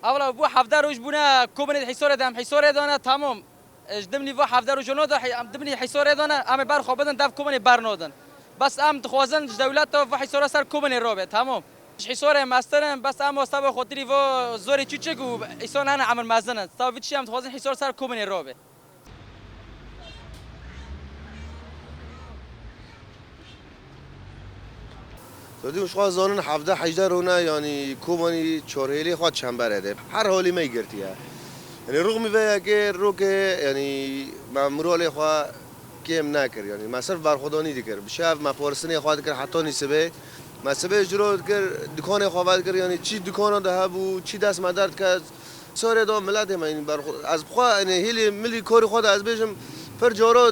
اولا بو 17 روز بونا کوبن حصار دام حصار دانا تمام جدمني بو 17 روز نو دا دمني حصار دانا ام بر خو بدن داف کوبن برنودن بس ام تخوازن دولت و حصار سر کوبن روبه تمام حصار مسترن بس ام واسطه خاطری و زوري چچگو ایسان انا عمل مزنن تا وچی ام تخوازن حصار سر کوبن روبه دادیم شما زانن 17 18 رونه یعنی کومانی چهارهلی خود چنبره ده هر حالی میگرتیه یعنی رغم به که رو که یعنی مامورال خوا کم نکر یعنی مثلا برخودانی دیگر بشه ما پرسنی خواهد کرد حتی نیسته مثلا اجرا کرد دکان خواهد کرد یعنی چی دکان ده بو چی دست مدرد کرد سال دام ملت ما این برخود از بخوا یعنی هیلی ملی کاری خود از بیشم پر جارا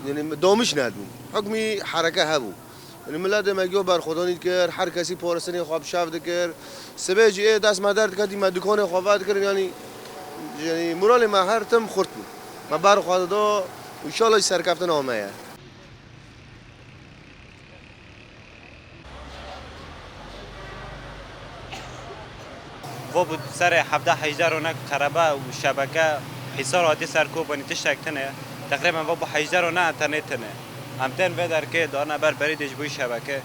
یعنی دامش ندم حکمی حرکه هبو یعنی ملت مگیو برخودانی کرد هر کسی پرسنی خواب شفت کرد سبیجی دست مدرد کردی ما دکان خواهد کرد یعنی مورال ما هر تم خورد بود ما برخواد دا ان شاء الله سرکفته نامه و بود سر 17 18 رونق خرابه و شبکه حصار عادی سر کوبانی تشتکنه تقریبا و با 18 رونق اینترنت نه امتن و در که دارن بر بریدش بوی شبکه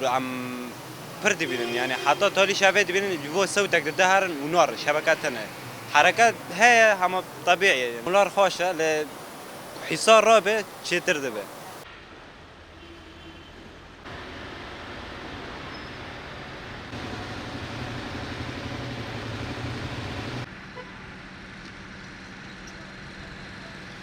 رو ام پرد بینن یعنی حتی تالی شبکه بینن و صوتک ده هر نور شبکه تنه حرکت هي هم طبيعي مولار خوشه ل حصار رابع چه تر دبه